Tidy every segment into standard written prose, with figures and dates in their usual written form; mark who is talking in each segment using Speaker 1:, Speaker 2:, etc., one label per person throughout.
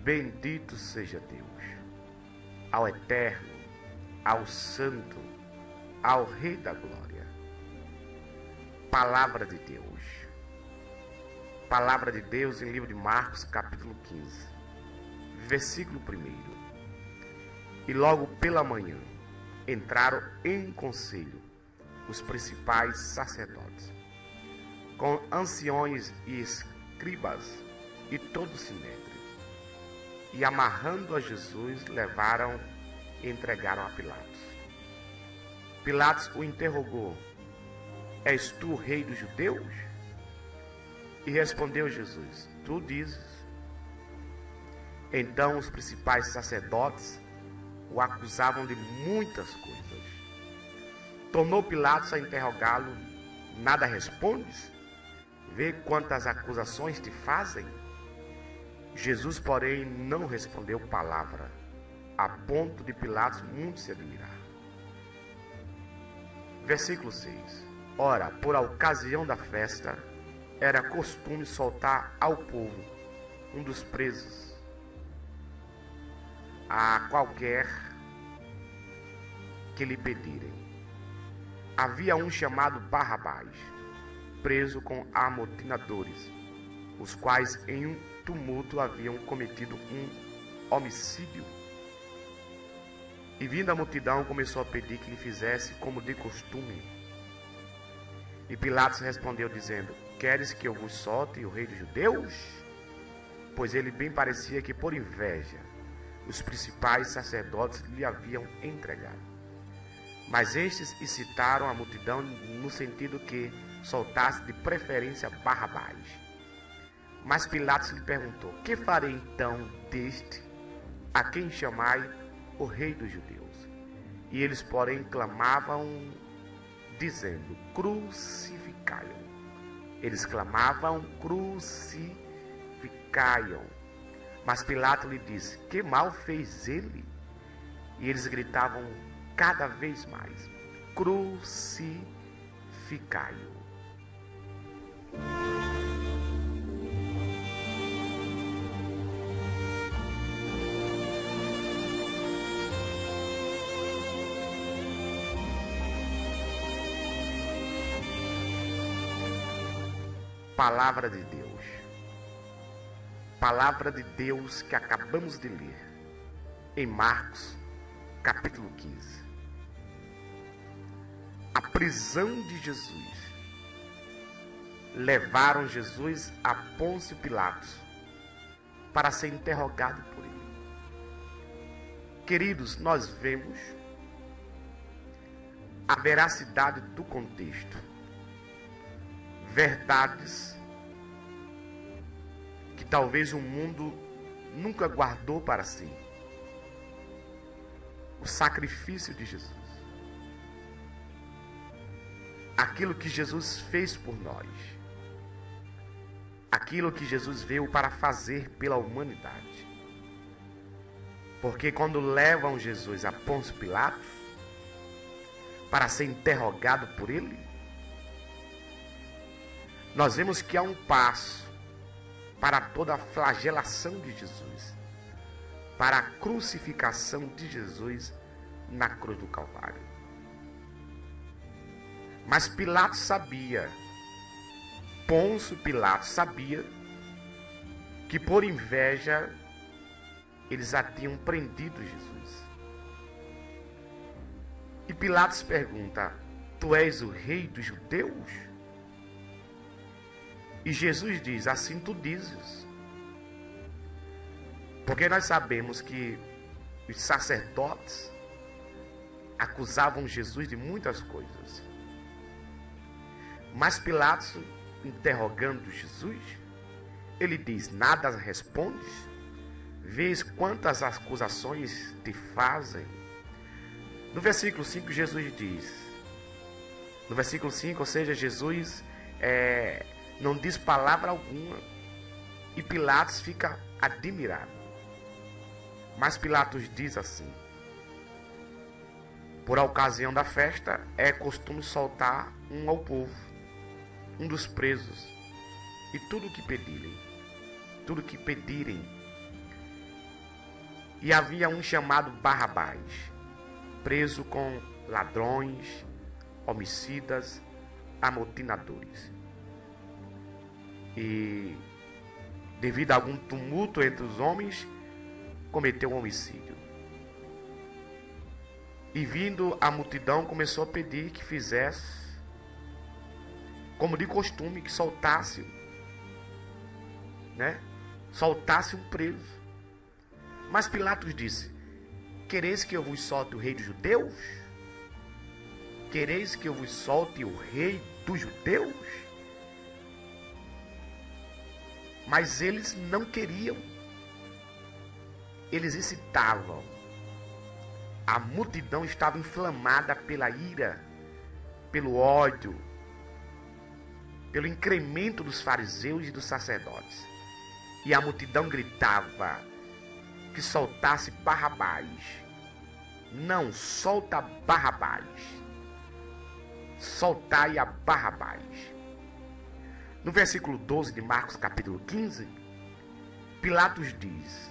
Speaker 1: Bendito seja Deus, ao Eterno, ao Santo, ao Rei da Glória. Palavra de Deus. Palavra de Deus em livro de Marcos, capítulo 15, versículo 1. E logo pela manhã entraram em conselho os principais sacerdotes, com anciões e escribas e todo o sinédrio, e amarrando a Jesus, levaram e entregaram a Pilatos. Pilatos o interrogou: És tu o rei dos judeus? E respondeu Jesus: Tu dizes. Então os principais sacerdotes o acusavam de muitas coisas. Tornou Pilatos a interrogá-lo: Nada respondes? Vê quantas acusações te fazem. Jesus, porém, não respondeu palavra, a ponto de Pilatos muito se admirar. Versículo 6. Ora, por ocasião da festa, era costume soltar ao povo um dos presos, a qualquer que lhe pedirem. Havia um chamado Barrabás, preso com amotinadores, os quais em um tumulto haviam cometido um homicídio. E vindo a multidão, começou a pedir que lhe fizesse como de costume. E Pilatos respondeu dizendo: Queres que eu vos solte o rei dos judeus? Pois ele bem parecia que por inveja os principais sacerdotes lhe haviam entregado. Mas estes incitaram a multidão no sentido que soltasse de preferência Barrabás. Mas Pilatos lhe perguntou: Que farei então deste, a quem chamai o rei dos judeus? E eles, porém, clamavam, dizendo: Crucificai-o. Eles clamavam: Crucificai-o. Mas Pilatos lhe disse: Que mal fez ele? E eles gritavam cada vez mais: Crucificai-o. Palavra de Deus. Palavra de Deus que acabamos de ler em Marcos, capítulo 15. A prisão de Jesus. Levaram Jesus a Pôncio Pilatos para ser interrogado por ele. Queridos, nós vemos a veracidade do contexto. Verdades que talvez o mundo nunca guardou para si. O sacrifício de Jesus. Aquilo que Jesus fez por nós. Aquilo que Jesus veio para fazer pela humanidade. Porque quando levam Jesus a Pôncio Pilatos para ser interrogado por ele, nós vemos que há um passo para toda a flagelação de Jesus, para a crucificação de Jesus na cruz do Calvário. Mas Pilatos sabia, Pôncio Pilatos sabia, que por inveja eles já tinham prendido Jesus. E Pilatos pergunta: Tu és o rei dos judeus? E Jesus diz: Assim tu dizes. Porque nós sabemos que os sacerdotes acusavam Jesus de muitas coisas. Mas Pilatos, interrogando Jesus, ele diz: Nada respondes? Vês quantas acusações te fazem? No versículo 5, Jesus diz, no versículo 5, ou seja, Jesus não diz palavra alguma, e Pilatos fica admirado. Mas Pilatos diz assim: por ocasião da festa é costume soltar um ao povo, um dos presos, e tudo o que pedirem. E havia um chamado Barrabás, preso com ladrões, homicidas, amotinadores. E, devido a algum tumulto entre os homens, cometeu um homicídio. E vindo a multidão, começou a pedir que fizesse, como de costume, que soltasse, soltasse um preso. Mas Pilatos disse: quereis que eu vos solte o rei dos judeus? Quereis que eu vos solte o rei dos judeus? Mas eles não queriam. Eles incitavam. A multidão estava inflamada pela ira, pelo ódio, pelo incremento dos fariseus e dos sacerdotes. E a multidão gritava que soltasse Barrabás. Não, solta Barrabás. Soltai a Barrabás. No versículo 12 de Marcos capítulo 15, Pilatos diz: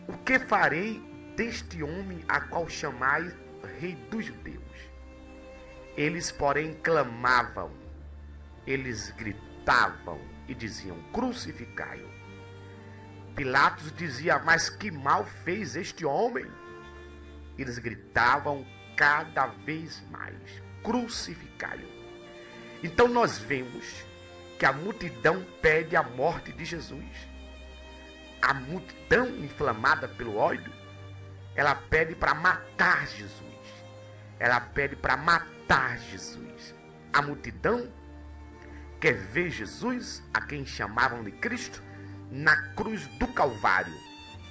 Speaker 1: o que farei deste homem a qual chamais rei dos judeus? Eles, porém, clamavam, eles gritavam e diziam: crucificai-o. Pilatos dizia: mas que mal fez este homem? Eles gritavam cada vez mais: crucificai-o. Então nós vemos que a multidão pede a morte de Jesus. A multidão, inflamada pelo ódio, ela pede para matar Jesus. Ela pede para matar Jesus. A multidão quer ver Jesus, a quem chamavam de Cristo, na cruz do Calvário,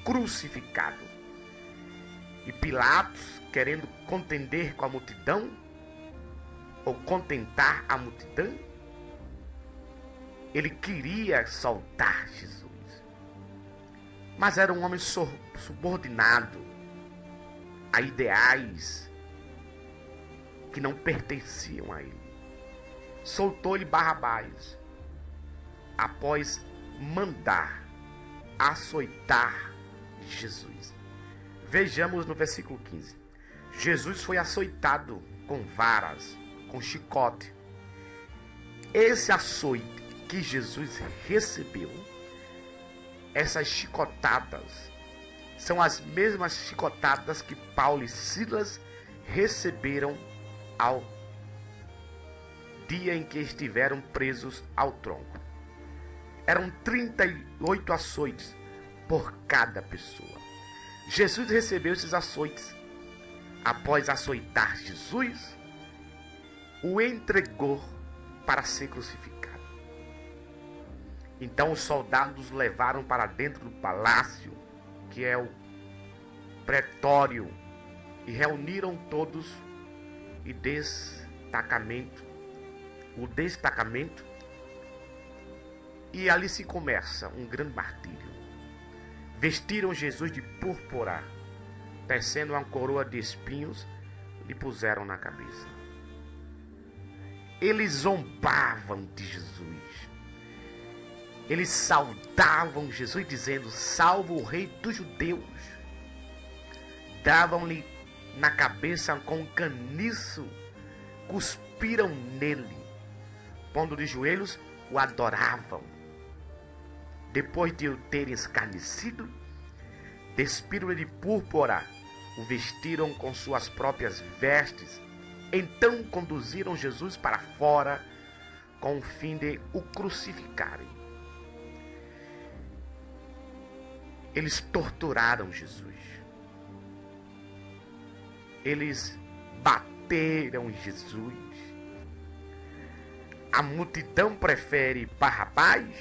Speaker 1: crucificado. E Pilatos, querendo contender com a multidão, ou contentar a multidão, ele queria soltar Jesus. Mas era um homem subordinado a ideais que não pertenciam a ele. Soltou-lhe Barrabás após mandar açoitar Jesus. Vejamos no versículo 15. Jesus foi açoitado com varas, com chicote. Esse açoite que Jesus recebeu, essas chicotadas, são as mesmas chicotadas que Paulo e Silas receberam ao dia em que estiveram presos ao tronco. Eram 38 açoites por cada pessoa. Jesus recebeu esses açoites. Após açoitar Jesus, o entregou para ser crucificado. Então os soldados levaram para dentro do palácio, que é o pretório, e reuniram todos o destacamento, e ali se começa um grande martírio. Vestiram Jesus de púrpura, tecendo uma coroa de espinhos, lhe puseram na cabeça. Eles zombavam de Jesus. Eles saudavam Jesus dizendo: salva o rei dos judeus. Davam-lhe na cabeça com um caniço, cuspiram nele, pondo de joelhos, o adoravam. Depois de o terem escarnecido, despiram-lhe de púrpura, o vestiram com suas próprias vestes. Então conduziram Jesus para fora, com o fim de o crucificarem. Eles torturaram Jesus. Eles bateram em Jesus. A multidão prefere Barrabás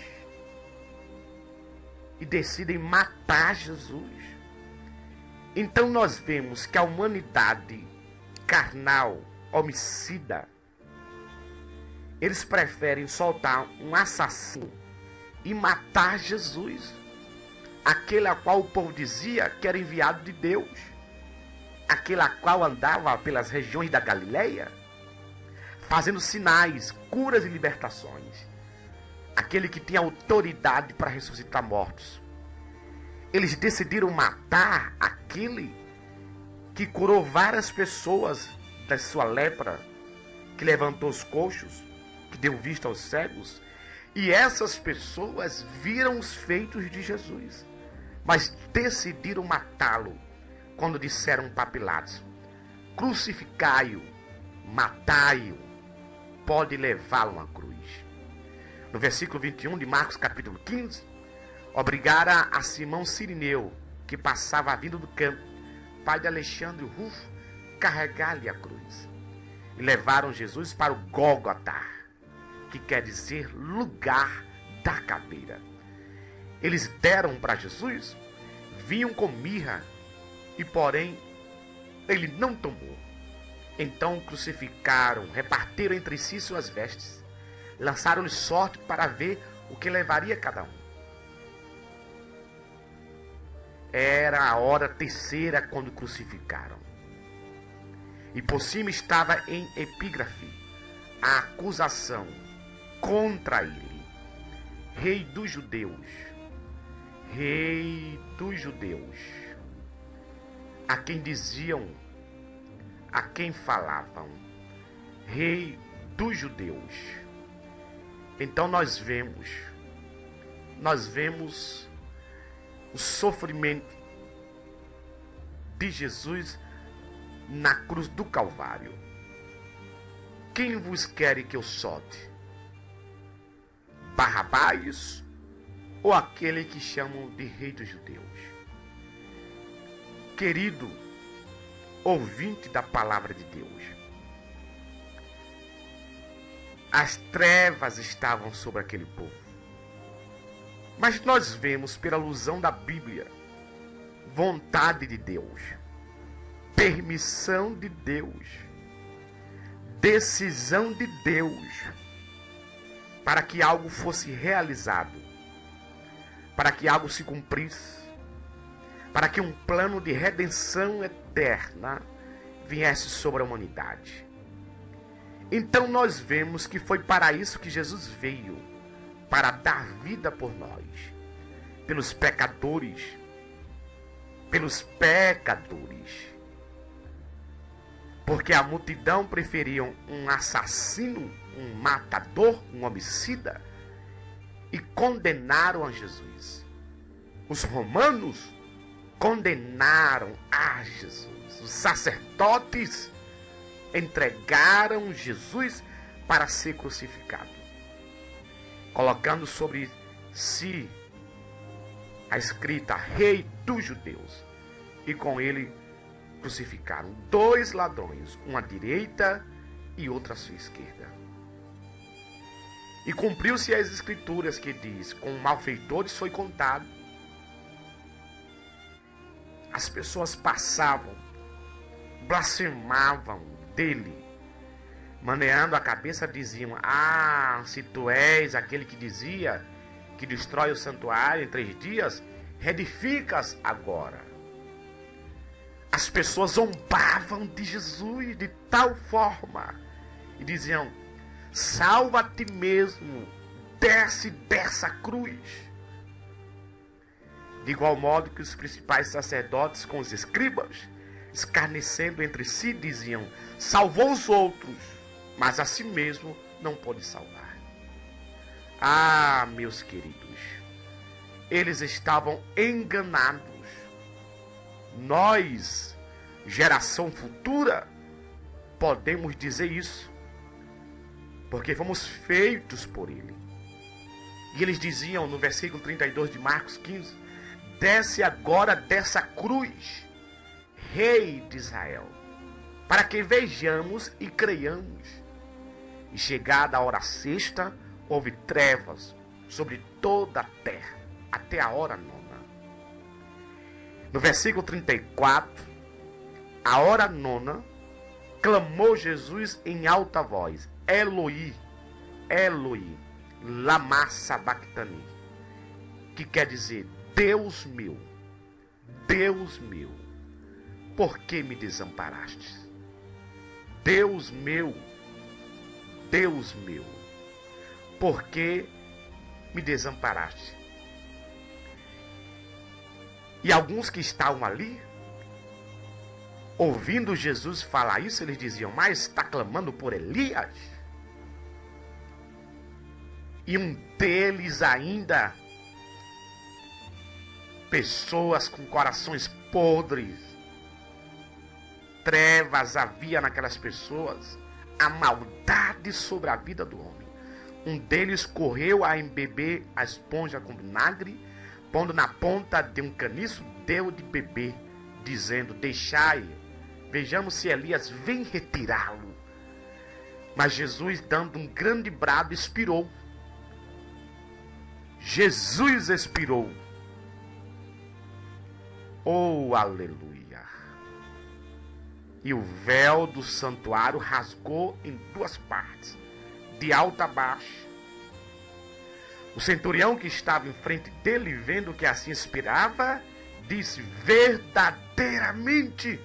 Speaker 1: e decidem matar Jesus. Então nós vemos que a humanidade carnal, homicida, eles preferem soltar um assassino e matar Jesus, aquele a qual o povo dizia que era enviado de Deus, aquele a qual andava pelas regiões da Galileia, fazendo sinais, curas e libertações, aquele que tinha autoridade para ressuscitar mortos. Eles decidiram matar aquele que curou várias pessoas da sua lepra, que levantou os coxos, que deu vista aos cegos. E essas pessoas viram os feitos de Jesus, mas decidiram matá-lo quando disseram para Pilatos: crucificai-o, matai-o, pode levá-lo à cruz. No versículo 21 de Marcos capítulo 15, obrigara a Simão Cirineu, que passava vindo do campo, pai de Alexandre Rufo, carregar-lhe a cruz. E levaram Jesus para o Gólgota, que quer dizer lugar da caveira. Eles deram para Jesus, vinham com mirra, e porém ele não tomou. Então o crucificaram, repartiram entre si suas vestes, lançaram-lhe sorte para ver o que levaria cada um. Era a hora terceira quando crucificaram. E por cima estava em epígrafe a acusação contra ele: Rei dos Judeus, Rei dos Judeus. A quem diziam, a quem falavam, Rei dos Judeus. Então nós vemos o sofrimento de Jesus na cruz do Calvário. Quem vos quer que eu solte? Barrabás ou aquele que chamam de Rei dos Judeus? Querido ouvinte da palavra de Deus, as trevas estavam sobre aquele povo. Mas nós vemos pela alusão da Bíblia, vontade de Deus, permissão de Deus, decisão de Deus, para que algo fosse realizado, para que algo se cumprisse, para que um plano de redenção eterna viesse sobre a humanidade. Então nós vemos que foi para isso que Jesus veio, para dar vida por nós, pelos pecadores, porque a multidão preferiam um assassino, um matador, um homicida, e condenaram a Jesus. Os romanos condenaram a Jesus. Os sacerdotes entregaram Jesus para ser crucificado, colocando sobre si a escrita Rei dos Judeus, e com ele crucificaram dois ladrões, um à direita e outro à sua esquerda. E cumpriu-se as escrituras que diz: com malfeitores foi contado. As pessoas passavam, blasfemavam dele, maneando a cabeça, diziam: ah, se tu és aquele que dizia que destrói o santuário em 3 dias, reedificas agora. As pessoas zombavam de Jesus de tal forma e diziam: salva a ti mesmo, desce dessa cruz. De igual modo que os principais sacerdotes com os escribas, escarnecendo entre si, diziam: salvou os outros, mas a si mesmo não pode salvar. Ah, meus queridos, eles estavam enganados. Nós, geração futura, podemos dizer isso, porque fomos feitos por ele. E eles diziam no versículo 32 de Marcos 15: desce agora dessa cruz, Rei de Israel, para que vejamos e creiamos. E chegada a hora sexta, houve trevas sobre toda a terra, até a hora nona. No versículo 34, a hora nona, clamou Jesus em alta voz: Eloi, Eloi, lama sabachthani, que quer dizer: Deus meu, por que me desamparaste? Deus meu, por que me desamparaste? E alguns que estavam ali, ouvindo Jesus falar isso, eles diziam: mas está clamando por Elias? E um deles ainda, pessoas com corações podres, trevas havia naquelas pessoas, a maldade sobre a vida do homem. Um deles correu a embeber a esponja com vinagre, pondo na ponta de um caniço, deu de beber, dizendo: deixai, vejamos se Elias vem retirá-lo. Mas Jesus, dando um grande brado, expirou. Jesus expirou. Oh, aleluia! E o véu do santuário rasgou em duas partes, de alto a baixo. O centurião que estava em frente dele, vendo que assim expirava, disse: verdadeiramente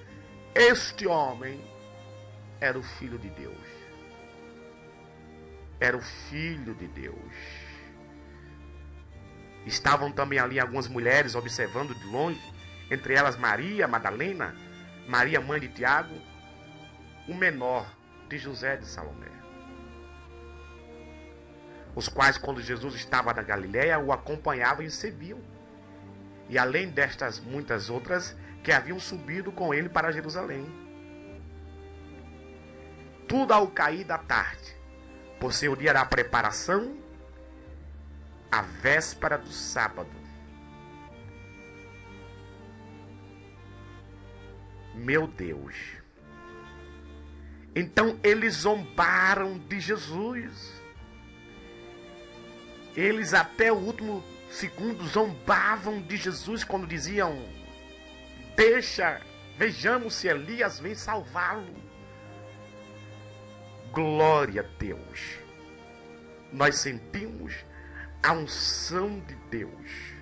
Speaker 1: este homem era o Filho de Deus. Era o Filho de Deus. Estavam também ali algumas mulheres observando de longe, entre elas Maria Madalena, Maria mãe de Tiago, o menor de José de Salomé, os quais, quando Jesus estava na Galiléia, o acompanhavam e serviam. E além destas muitas outras que haviam subido com ele para Jerusalém. Tudo ao cair da tarde, por ser o dia da preparação, a véspera do sábado. Meu Deus! Então eles zombaram de Jesus. Eles até o último segundo zombavam de Jesus quando diziam: deixa, vejamos se Elias vem salvá-lo. Glória a Deus! Nós sentimos a unção de Deus.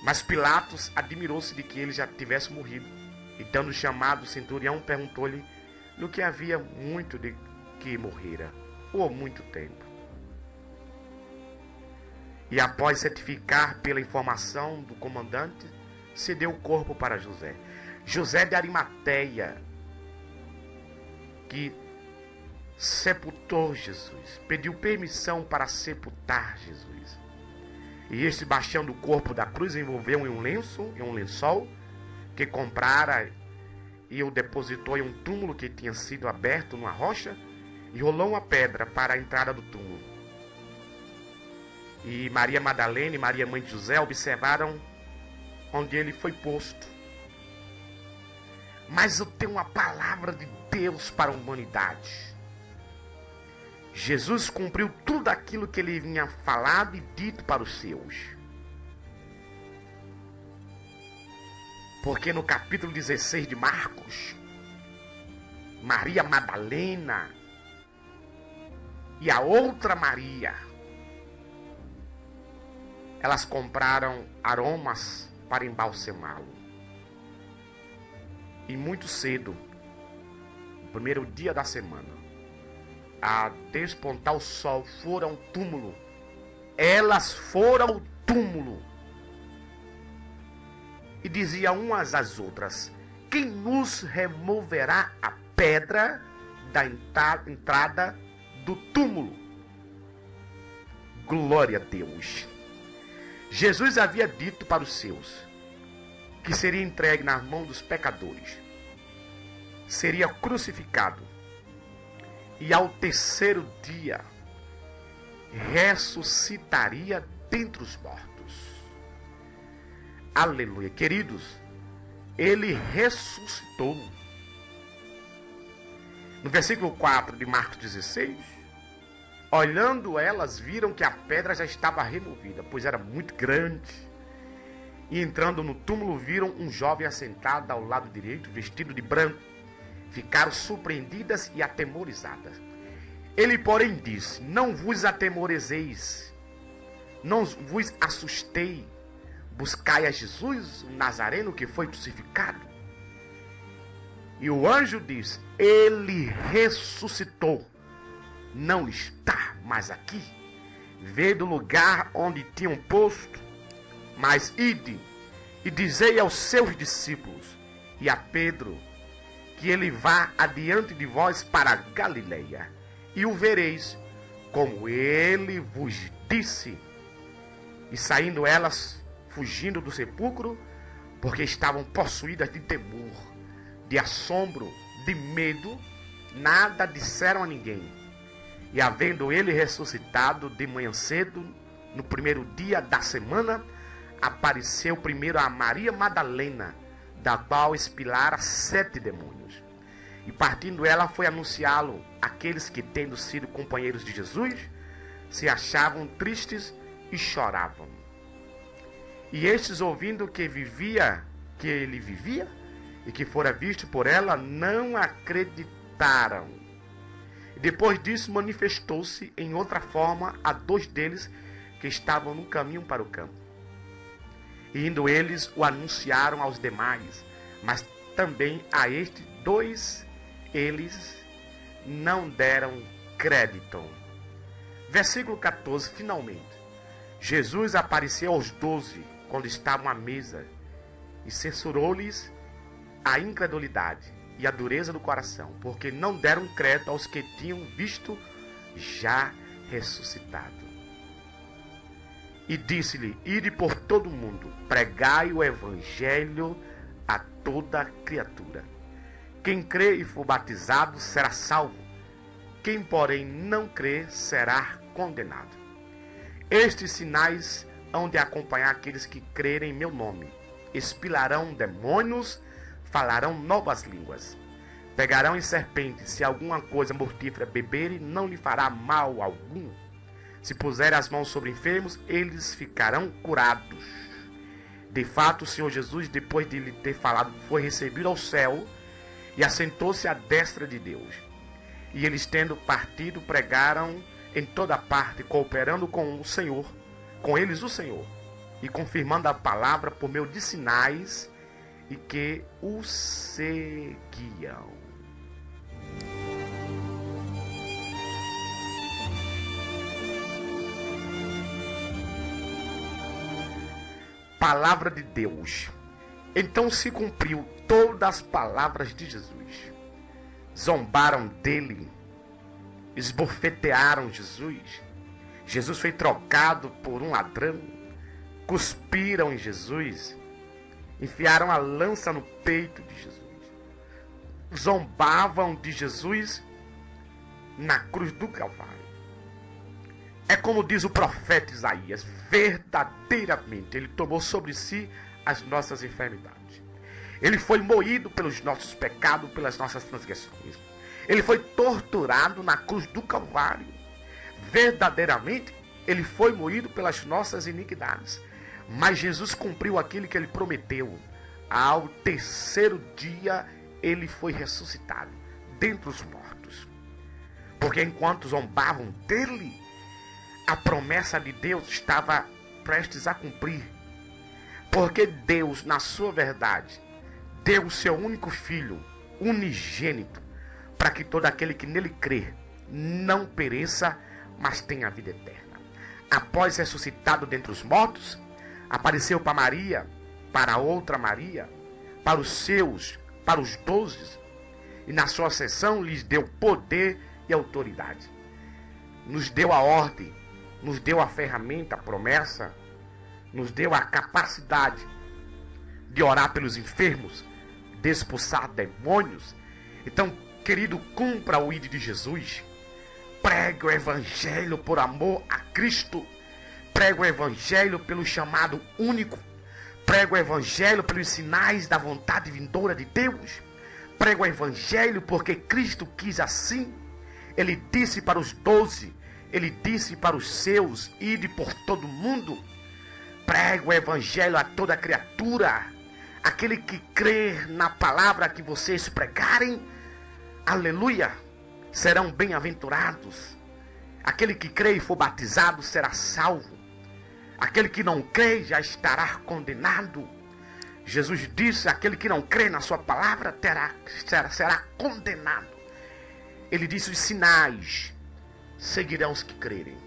Speaker 1: Mas Pilatos admirou-se de que ele já tivesse morrido. E tendo chamado o centurião, perguntou-lhe no que havia muito de que morrera, ou muito tempo. E após certificar pela informação do comandante, cedeu o corpo para José. José de Arimateia, que sepultou Jesus, pediu permissão para sepultar Jesus. E este, baixando o corpo da cruz, envolveu em um lençol que comprara, e o depositou em um túmulo que tinha sido aberto numa rocha, e rolou uma pedra para a entrada do túmulo. E Maria Madalena e Maria mãe de José observaram onde ele foi posto. Mas eu tenho uma palavra de Deus para a humanidade. Jesus cumpriu tudo aquilo que ele vinha falado e dito para os seus. Porque no capítulo 16 de Marcos, Maria Madalena e a outra Maria, elas compraram aromas para embalsamá-lo. E muito cedo, no primeiro dia da semana, a despontar o sol, foram ao túmulo. Elas foram ao túmulo. E diziam umas às outras: quem nos removerá a pedra da entrada do túmulo? Glória a Deus! Jesus havia dito para os seus que seria entregue nas mãos dos pecadores, seria crucificado, e ao terceiro dia ressuscitaria dentre os mortos. Aleluia, queridos, ele ressuscitou. No versículo 4 de Marcos 16, olhando elas, viram que a pedra já estava removida, pois era muito grande. E entrando no túmulo, viram um jovem assentado ao lado direito, vestido de branco. Ficaram surpreendidas e atemorizadas. Ele, porém, disse: não vos atemorizeis, não vos assustei. Buscai a Jesus, o Nazareno, que foi crucificado. E o anjo disse: ele ressuscitou, não está mais aqui. Veio do lugar onde tinham posto, Mas ide e dizei aos seus discípulos e a Pedro que ele vá adiante de vós para a Galileia, e o vereis, como ele vos disse. E saindo elas, fugindo do sepulcro, porque estavam possuídas de temor, de assombro, de medo, nada disseram a ninguém. E havendo ele ressuscitado de manhã cedo, no primeiro dia da semana, apareceu primeiro a Maria Madalena, da qual expilara 7 demônios. E partindo ela, foi anunciá-lo àqueles que, tendo sido companheiros de Jesus, se achavam tristes e choravam. E estes, ouvindo que ele vivia, e que fora visto por ela, não acreditaram. E depois disso manifestou-se em outra forma a 2 deles que estavam no caminho para o campo. E indo eles, o anunciaram aos demais, mas também a estes 2 eles não deram crédito. Versículo 14, finalmente. Jesus apareceu aos 12, quando estavam à mesa, e censurou-lhes a incredulidade e a dureza do coração, porque não deram crédito aos que tinham visto já ressuscitado. E disse-lhe: ide por todo o mundo, pregai o evangelho a toda criatura. Quem crê e for batizado será salvo, quem porém não crê será condenado. Estes sinais hão de acompanhar aqueles que crerem em meu nome: expilarão demônios, falarão novas línguas, pegarão em serpentes, se alguma coisa mortífera beberem, não lhe fará mal algum. Se puserem as mãos sobre enfermos, eles ficarão curados. De fato, o Senhor Jesus, depois de lhe ter falado, foi recebido ao céu e assentou-se à destra de Deus. E eles, tendo partido, pregaram em toda parte, cooperando com eles o Senhor, e confirmando a palavra por meio de sinais, e que o seguiam. Palavra de Deus. Então se cumpriu todas as palavras de Jesus. Zombaram dele, esbofetearam Jesus. Jesus foi trocado por um ladrão. Cuspiram em Jesus. Enfiaram a lança no peito de Jesus. Zombavam de Jesus na cruz do Calvário. É como diz o profeta Isaías: verdadeiramente ele tomou sobre si as nossas enfermidades. Ele foi moído pelos nossos pecados, pelas nossas transgressões. Ele foi torturado na cruz do Calvário. Verdadeiramente ele foi moído pelas nossas iniquidades. Mas Jesus cumpriu aquilo que ele prometeu. Ao 3º dia ele foi ressuscitado dentre os mortos. Porque enquanto zombavam dele, a promessa de Deus estava prestes a cumprir. Porque Deus, na sua verdade, deu o seu único Filho, unigênito, para que todo aquele que nele crê não pereça, mas tenha a vida eterna. Após ressuscitado dentre os mortos, apareceu para Maria, para outra Maria, para os seus, para os 12, e na sua ascensão lhes deu poder e autoridade. Nos deu a ordem, nos deu a ferramenta, a promessa, nos deu a capacidade de orar pelos enfermos, de expulsar demônios. Então, querido, cumpra o ID de Jesus. Pregue o evangelho por amor a Cristo. Pregue o evangelho pelo chamado único. Pregue o evangelho pelos sinais da vontade vindoura de Deus. Pregue o evangelho porque Cristo quis assim. Ele disse para os 12, ele disse para os seus: ide por todo mundo. Pregue o evangelho a toda criatura. Aquele que crer na palavra que vocês pregarem, aleluia, serão bem-aventurados. Aquele que crê e for batizado será salvo. Aquele que não crê já estará condenado. Jesus disse: aquele que não crê na sua palavra será condenado. Ele disse: os sinais seguirão os que crerem.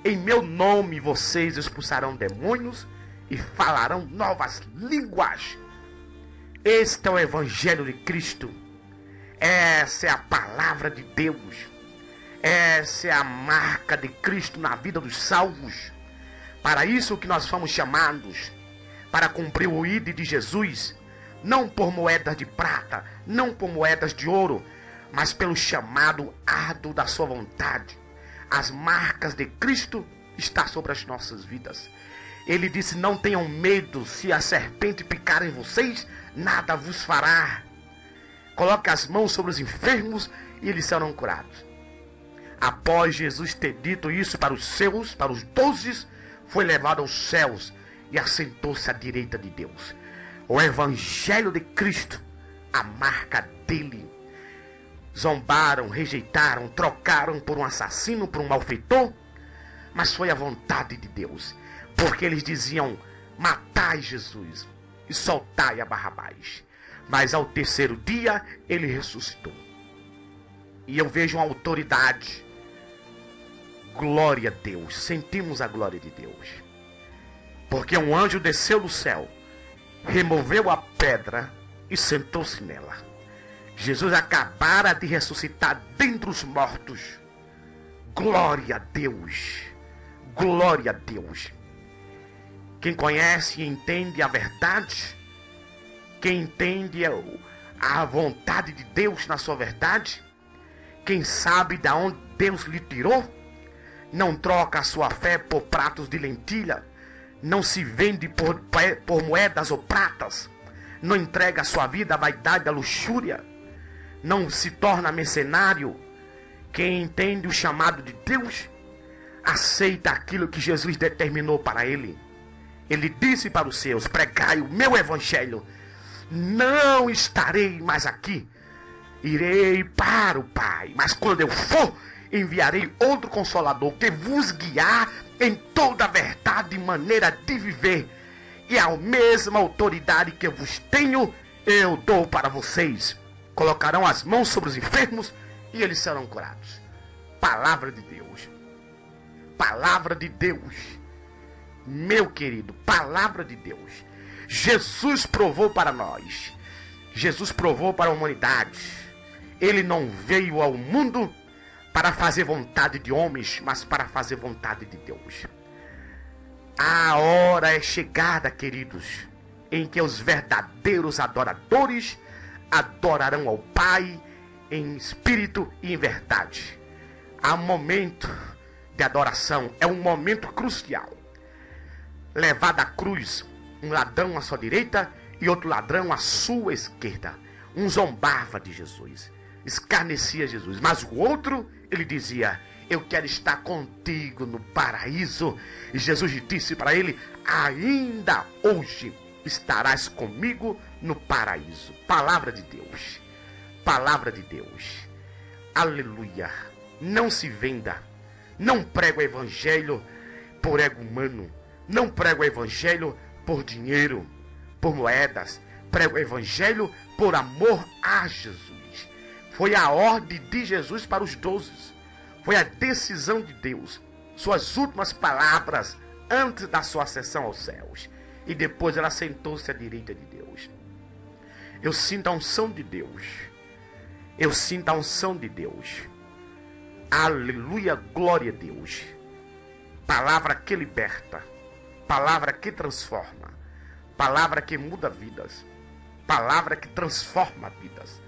Speaker 1: Em meu nome vocês expulsarão demônios, e falarão novas línguas. Este é o Evangelho de Cristo. Essa é a palavra de Deus. Essa é a marca de Cristo na vida dos salvos. Para isso que nós fomos chamados, para cumprir o ID de Jesus, não por moedas de prata, não por moedas de ouro, mas pelo chamado árduo da sua vontade. As marcas de Cristo estão sobre as nossas vidas. Ele disse: não tenham medo, se a serpente picar em vocês, nada vos fará. Coloque as mãos sobre os enfermos e eles serão curados. Após Jesus ter dito isso para os seus, para os 12, foi levado aos céus e assentou-se à direita de Deus. O Evangelho de Cristo, a marca dele. Zombaram, rejeitaram, trocaram por um assassino, por um malfeitor, mas foi a vontade de Deus, porque eles diziam: matai Jesus e soltai a Barrabás. Mas ao terceiro dia ele ressuscitou. E eu vejo uma autoridade. Glória a Deus. Sentimos a glória de Deus. Porque um anjo desceu do céu, removeu a pedra e sentou-se nela. Jesus acabara de ressuscitar dentre os mortos. Glória a Deus. Glória a Deus. Quem conhece e entende a verdade, quem entende a vontade de Deus na sua verdade, quem sabe de onde Deus lhe tirou, não troca a sua fé por pratos de lentilha, não se vende por moedas ou pratas, não entrega a sua vida à vaidade, à luxúria, não se torna mercenário. Quem entende o chamado de Deus, aceita aquilo que Jesus determinou para ele. Ele disse para os seus: pregai o meu evangelho. Não estarei mais aqui, irei para o Pai, mas quando eu for, enviarei outro Consolador que vos guiar em toda a verdade e maneira de viver, e a mesma autoridade que eu vos tenho eu dou para vocês. Colocarão as mãos sobre os enfermos e eles serão curados. Palavra de Deus. Palavra de Deus. Meu querido, palavra de Deus. Jesus provou para nós. Jesus provou para a humanidade. Ele não veio ao mundo para fazer vontade de homens, mas para fazer vontade de Deus. A hora é chegada, queridos, em que os verdadeiros adoradores adorarão ao Pai em espírito e em verdade. Há um momento de adoração, é um momento crucial. Levado à cruz, um ladrão à sua direita e outro ladrão à sua esquerda. Um zombava de Jesus, escarnecia Jesus, mas o outro, ele dizia: eu quero estar contigo no paraíso. E Jesus disse para ele: ainda hoje estarás comigo no paraíso. Palavra de Deus. Palavra de Deus. Aleluia. Não se venda. Não prega o evangelho por ego humano. Não prega o evangelho por dinheiro, por moedas. Prega o evangelho por amor a Jesus. Foi a ordem de Jesus para os 12. Foi a decisão de Deus. Suas últimas palavras antes da sua ascensão aos céus. E depois ela sentou-se à direita de Deus. Eu sinto a unção de Deus. Eu sinto a unção de Deus. Aleluia, glória a Deus. Palavra que liberta. Palavra que transforma. Palavra que muda vidas. Palavra que transforma vidas.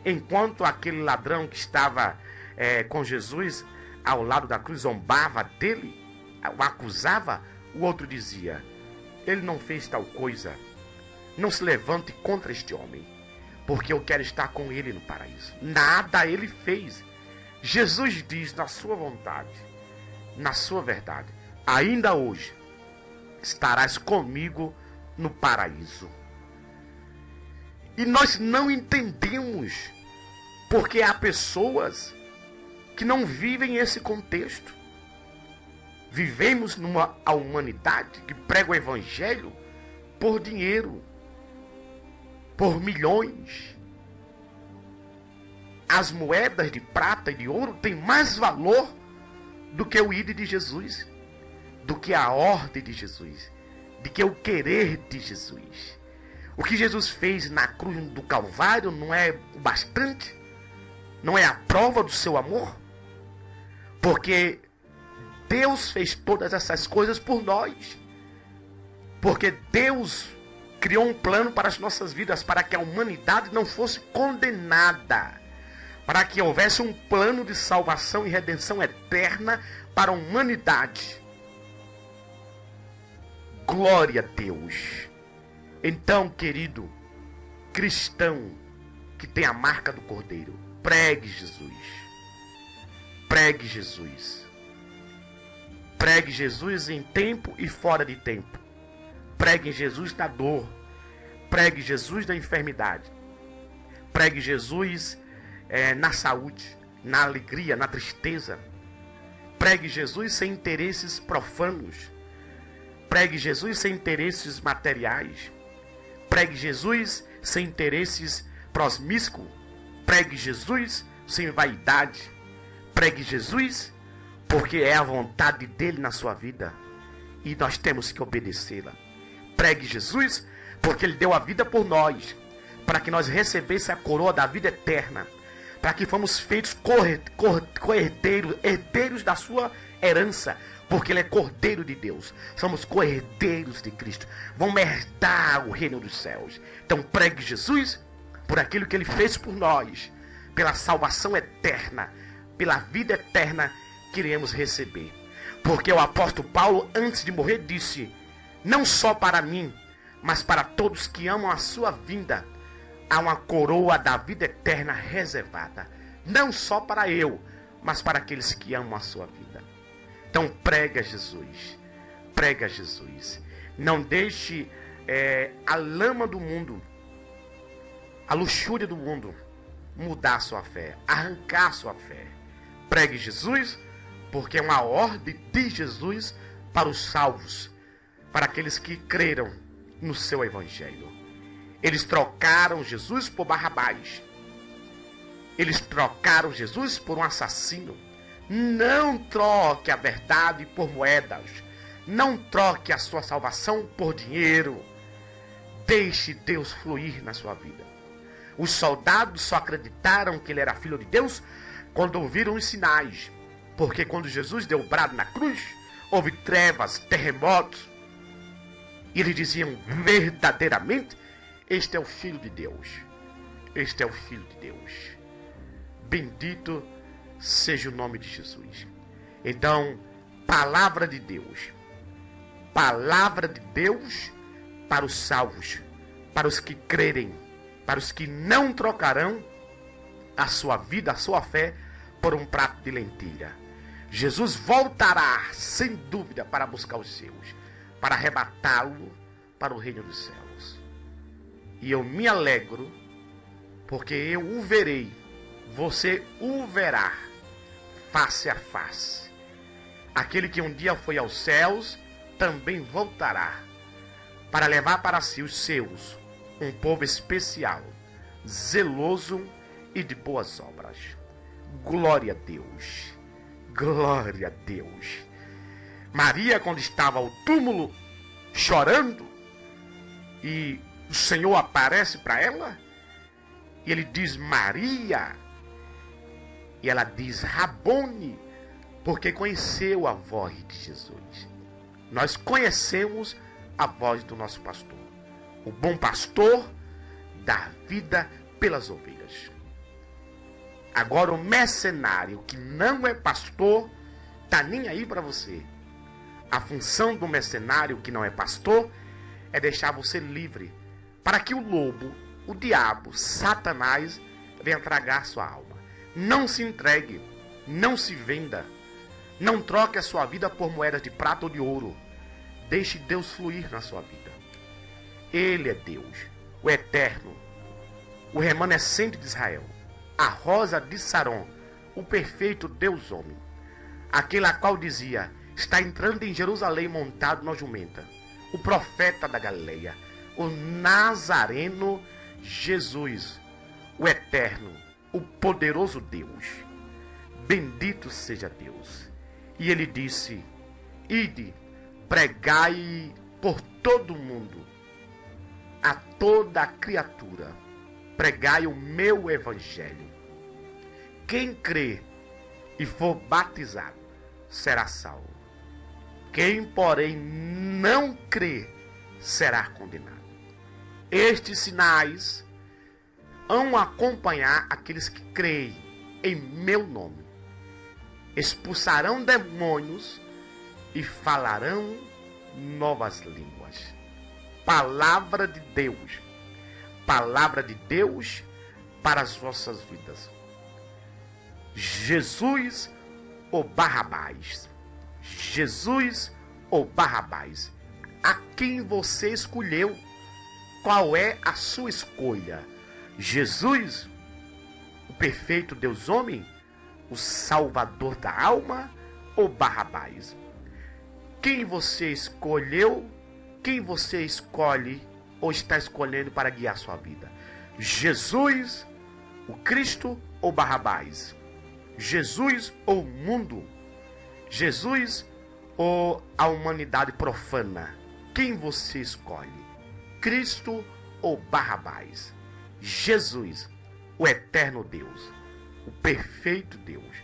Speaker 1: Enquanto aquele ladrão que estava com Jesus ao lado da cruz zombava dele, o acusava, o outro dizia: ele não fez tal coisa. Não se levante contra este homem, porque eu quero estar com ele no paraíso. Nada ele fez. Jesus diz: na sua vontade, na sua verdade, ainda hoje estarás comigo no paraíso. E nós não entendemos, porque há pessoas que não vivem esse contexto. Vivemos numa humanidade que prega o evangelho por dinheiro, por milhões. As moedas de prata e de ouro têm mais valor do que o ID de Jesus, do que a ordem de Jesus. de que o querer de Jesus. O que Jesus fez na cruz do Calvário não é o bastante? Não é a prova do seu amor? Porque Deus fez todas essas coisas por nós. Porque Deus criou um plano para as nossas vidas, para que a humanidade não fosse condenada, para que houvesse um plano de salvação e redenção eterna para a humanidade. Glória a Deus. Então, querido cristão que tem a marca do Cordeiro, pregue Jesus. Pregue Jesus. Pregue Jesus em tempo e fora de tempo. Pregue Jesus da dor. Pregue Jesus da enfermidade. Pregue Jesus na saúde, na alegria, na tristeza. Pregue Jesus sem interesses profanos. Pregue Jesus sem interesses materiais. Pregue Jesus sem interesses prosmíscuos. Pregue Jesus sem vaidade. Pregue Jesus porque é a vontade dele na sua vida e nós temos que obedecê-la. Pregue Jesus porque ele deu a vida por nós, para que nós recebêssemos a coroa da vida eterna, para que fomos feitos herdeiros da sua herança, porque ele é Cordeiro de Deus. Somos co-herdeiros de Cristo. Vamos herdar o reino dos céus. Então pregue Jesus por aquilo que ele fez por nós, pela salvação eterna, pela vida eterna que iremos receber. Porque o apóstolo Paulo, antes de morrer, disse: não só para mim, mas para todos que amam a sua vinda, há uma coroa da vida eterna reservada. Não só para eu, mas para aqueles que amam a sua vida. Então prega Jesus. Prega Jesus. Não deixe a lama do mundo, a luxúria do mundo mudar a sua fé, arrancar a sua fé. Pregue Jesus, porque é uma ordem de Jesus para os salvos, para aqueles que creram no seu evangelho. Eles trocaram Jesus por Barrabás. Eles trocaram Jesus por um assassino. Não troque a verdade por moedas. Não troque a sua salvação por dinheiro. Deixe Deus fluir na sua vida. Os soldados só acreditaram que ele era filho de Deus quando ouviram os sinais. Porque quando Jesus deu o brado na cruz, houve trevas, terremotos. E eles diziam: verdadeiramente, este é o Filho de Deus. Este é o Filho de Deus. Bendito seja o nome de Jesus. Então, palavra de Deus. Palavra de Deus para os salvos, para os que crerem, para os que não trocarão a sua vida, a sua fé, por um prato de lentilha. Jesus voltará, sem dúvida, para buscar os seus, para arrebatá-lo para o reino dos céus. E eu me alegro, porque eu o verei, você o verá, face a face. Aquele que um dia foi aos céus, também voltará, para levar para si os seus, um povo especial, zeloso e de boas obras. Glória a Deus, glória a Deus. Maria, quando estava ao túmulo, chorando, e o Senhor aparece para ela, e ele diz: Maria, e ela diz: Rabone, porque conheceu a voz de Jesus. Nós conhecemos a voz do nosso pastor. O bom pastor dá vida pelas ovelhas. Agora o mercenário que não é pastor, está nem aí para você. A função do mercenário que não é pastor é deixar você livre, para que o lobo, o diabo, Satanás, venha tragar sua alma. Não se entregue, não se venda, não troque a sua vida por moedas de prata ou de ouro. Deixe Deus fluir na sua vida. Ele é Deus, o eterno, o remanescente de Israel, a rosa de Saron, o perfeito Deus homem, aquele a qual dizia: está entrando em Jerusalém montado na jumenta, o profeta da Galileia, o Nazareno Jesus, o eterno, o poderoso Deus. Bendito seja Deus. E ele disse: ide, pregai por todo o mundo, a toda criatura, pregai o meu evangelho. Quem crê e for batizado será salvo. Quem, porém, não crê será condenado. Estes sinais hão acompanhar aqueles que creem em meu nome. Expulsarão demônios e falarão novas línguas. Palavra de Deus. Palavra de Deus para as vossas vidas. Jesus ou Barrabás? Jesus ou Barrabás? A quem você escolheu? Qual é a sua escolha? Jesus, o perfeito Deus homem, o Salvador da alma, ou Barrabás? Quem você escolheu? Quem você escolhe ou está escolhendo para guiar sua vida? Jesus, o Cristo ou Barrabás? Jesus ou o mundo? Jesus ou a humanidade profana? Quem você escolhe? Cristo ou Barrabás? Jesus, o eterno Deus, o perfeito Deus,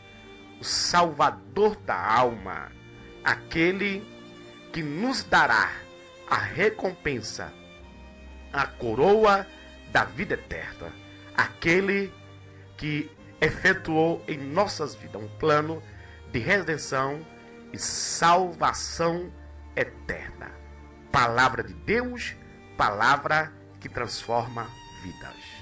Speaker 1: o Salvador da alma, aquele que nos dará a recompensa, a coroa da vida eterna, aquele que efetuou em nossas vidas um plano de redenção e salvação eterna. Palavra de Deus, palavra que transforma vidas.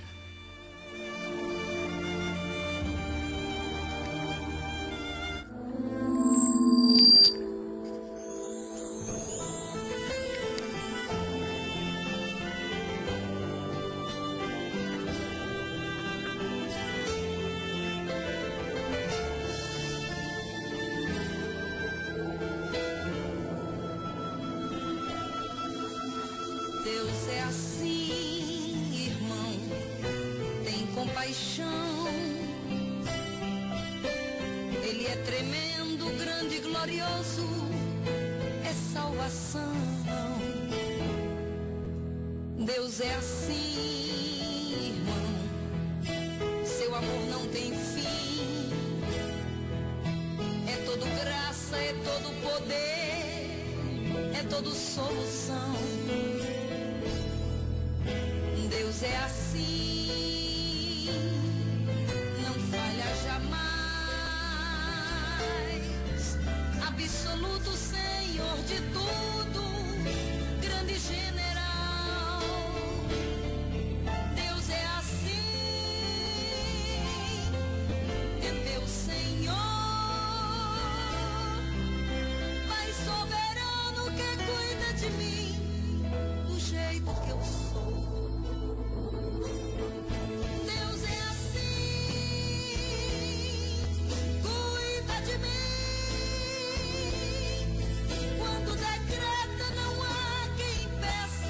Speaker 2: Deus é assim, irmão, tem compaixão. Ele é tremendo, grande e glorioso, é salvação. Deus é assim, irmão, seu amor não tem fim. É todo graça, é todo poder, é todo solução. Deus é assim, não falha jamais. Absoluto Senhor de tudo, grande general. Deus é assim, é meu Senhor, Pai soberano que cuida de mim do jeito que eu sou. Quando decreta, não há quem impeça.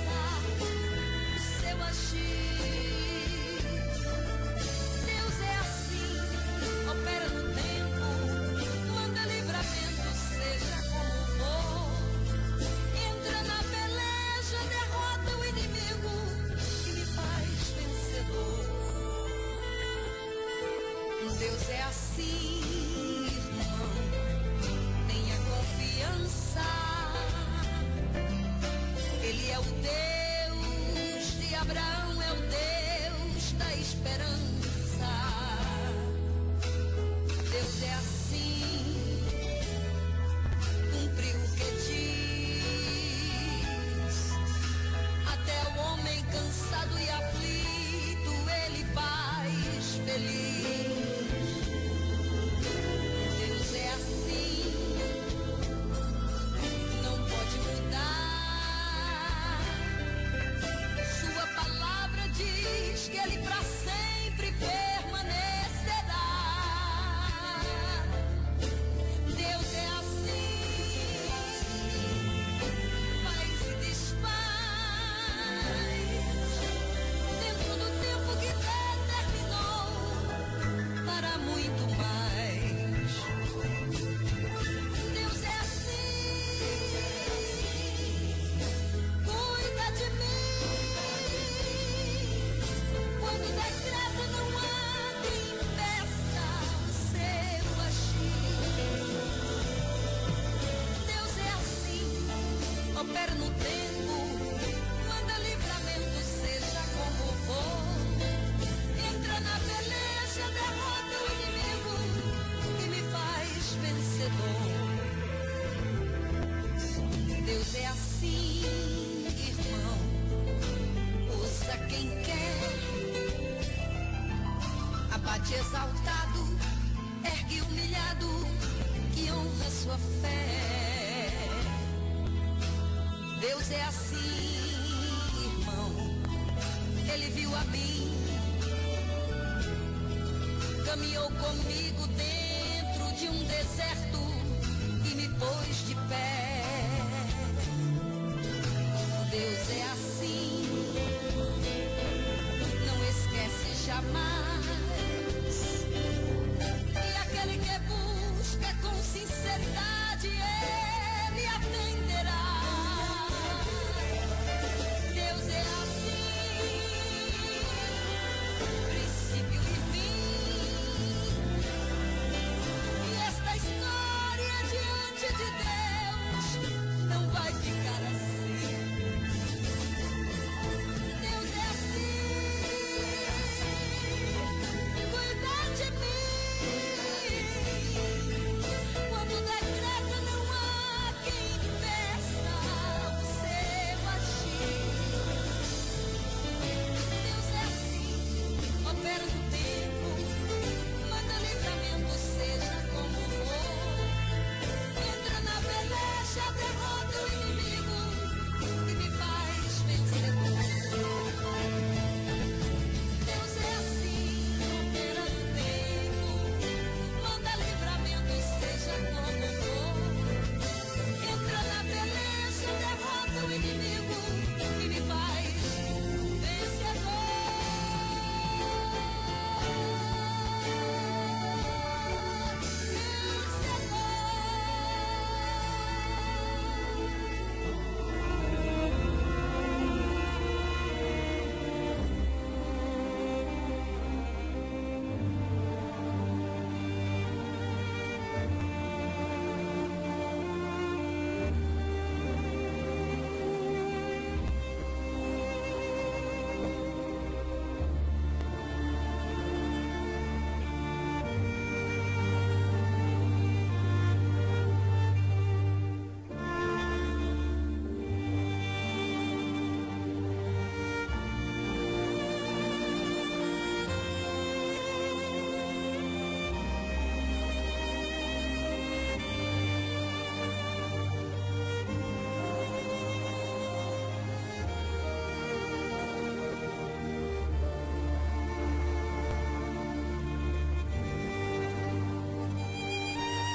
Speaker 2: combate exaltado, ergue humilhado, que honra sua fé. Deus é assim, irmão, Ele viu a mim, caminhou comigo dentro